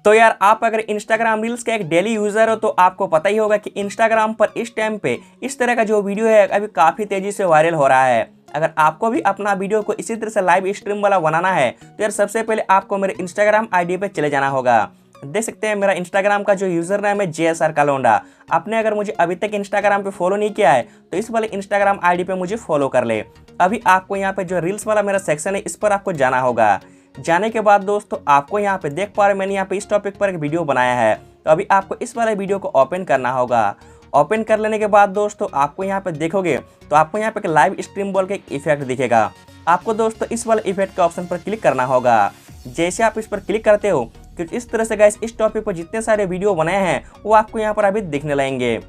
तो यार आप अगर इंस्टाग्राम रील्स का एक डेली यूज़र हो तो आपको पता ही होगा कि इंस्टाग्राम पर इस टाइम पे इस तरह का जो वीडियो है अभी काफ़ी तेज़ी से वायरल हो रहा है। अगर आपको भी अपना वीडियो को इसी तरह से लाइव स्ट्रीम वाला बनाना है तो यार सबसे पहले आपको मेरे इंस्टाग्राम आईडी पे चले जाना होगा। देख सकते हैं मेरा इंस्टाग्राम का जो यूज़र नेम है JSR का लोंडा। आपने अगर मुझे अभी तक इंस्टाग्राम पे फॉलो नहीं किया है तो इस वाले इंस्टाग्राम आईडी पे मुझे फॉलो कर ले। अभी आपको यहाँ पे जो रील्स वाला मेरा सेक्शन है इस पर आपको जाना होगा। जाने के बाद दोस्तों आपको यहाँ पे देख पा रहे मैंने यहाँ पे इस टॉपिक पर एक वीडियो बनाया है। तो अभी आपको इस वाले वीडियो को ओपन करना होगा। ओपन कर लेने के बाद दोस्तों आपको यहाँ पे देखोगे तो आपको यहाँ पे एक लाइव स्ट्रीम बोल के एक इफेक्ट दिखेगा। आपको दोस्तों इस वाले इफेक्ट के ऑप्शन पर क्लिक करना होगा। जैसे आप इस पर क्लिक करते हो कि इस तरह से गाइस इस टॉपिक पर जितने सारे वीडियो बनाए हैं वो आपको यहाँ पर अभी दिखने लगेंगे।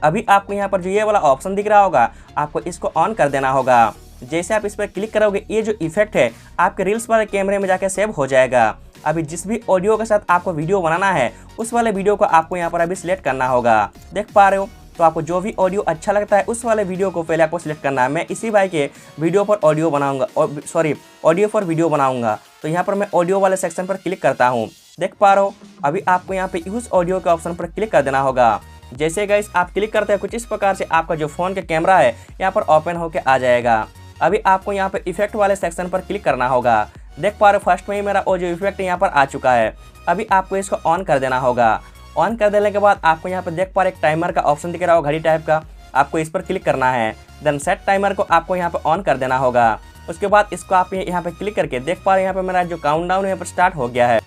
अभी आपको यहाँ पर जो ये वाला ऑप्शन दिख रहा होगा आपको इसको ऑन कर देना होगा। जैसे आप इस पर क्लिक करोगे ये जो इफेक्ट है आपके रील्स वाले कैमरे में जाकर सेव हो जाएगा। अभी जिस भी ऑडियो के साथ आपको वीडियो बनाना है उस वाले वीडियो को आपको यहाँ पर अभी सिलेक्ट करना होगा। देख पा रहे हो तो आपको जो भी ऑडियो अच्छा लगता है उस वाले वीडियो को पहले आपको सिलेक्ट करना है। मैं इसी भाई के वीडियो पर ऑडियो बनाऊंगा ऑडियो पर वीडियो बनाऊंगा। तो यहाँ पर मैं ऑडियो वाले सेक्शन पर क्लिक करता हूँ। देख पा रहे हो अभी आपको यहाँ पे यूज ऑडियो के ऑप्शन पर क्लिक कर देना होगा। जैसे गाइस आप क्लिक करते हैं कुछ इस प्रकार से आपका जो फ़ोन का कैमरा है यहाँ पर ओपन होके आ जाएगा। अभी आपको यहाँ पे इफेक्ट वाले सेक्शन पर क्लिक करना होगा। देख पा रहे हो फर्स्ट में ही मेरा जो इफेक्ट यहाँ पर आ चुका है। अभी आपको इसको ऑन कर देना होगा। ऑन कर देने के बाद आपको यहाँ पे देख पा रहे एक टाइमर का ऑप्शन दिख रहा होगा घड़ी टाइप का, आपको इस पर क्लिक करना है। देन सेट टाइमर को आपको यहाँ पे ऑन कर देना होगा। उसके बाद इसको आप यहाँ पे क्लिक करके देख पा रहे यहाँ पे मेरा जो काउंटडाउन यहाँ पर स्टार्ट हो गया है।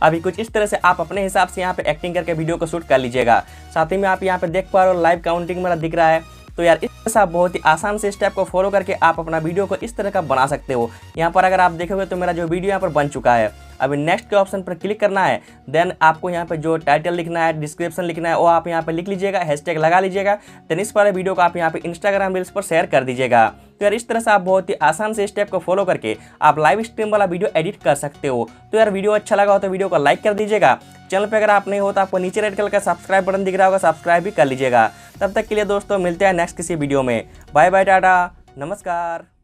अभी कुछ इस तरह से आप अपने हिसाब से यहाँ पे एक्टिंग करके वीडियो को शूट कर लीजिएगा। साथ ही में आप यहाँ पे देख पा रहे हो लाइव काउंटिंग मेरा दिख रहा है। तो यार इस तरह से आप बहुत ही आसान से स्टेप को फॉलो करके आप अपना वीडियो को इस तरह का बना सकते हो। यहाँ पर अगर आप देखोगे तो मेरा जो वीडियो यहाँ पर बन चुका है। अभी नेक्स्ट के ऑप्शन पर क्लिक करना है। देन आपको यहाँ पे जो टाइटल लिखना है डिस्क्रिप्शन लिखना है वो आप यहाँ पे लिख लीजिएगा, हैशटैग लगा लीजिएगा। देन इस वाले वीडियो को आप यहाँ पे इंस्टाग्राम रील्स पर शेयर कर दीजिएगा। तो यार इस तरह से आप बहुत ही आसान से स्टेप को फॉलो करके आप लाइव स्ट्रीम वाला वीडियो एडिट कर सकते हो। तो यार वीडियो अच्छा लगा हो तो वीडियो को लाइक कर दीजिएगा। चैनल पे अगर आप नहीं हो तो आपको नीचे रेड कलर का सब्सक्राइब बटन दिख रहा होगा, सब्सक्राइब भी कर लीजिएगा। तब तक के लिए दोस्तों मिलते हैं नेक्स्ट किसी वीडियो में। बाय बाय, टाटा, नमस्कार।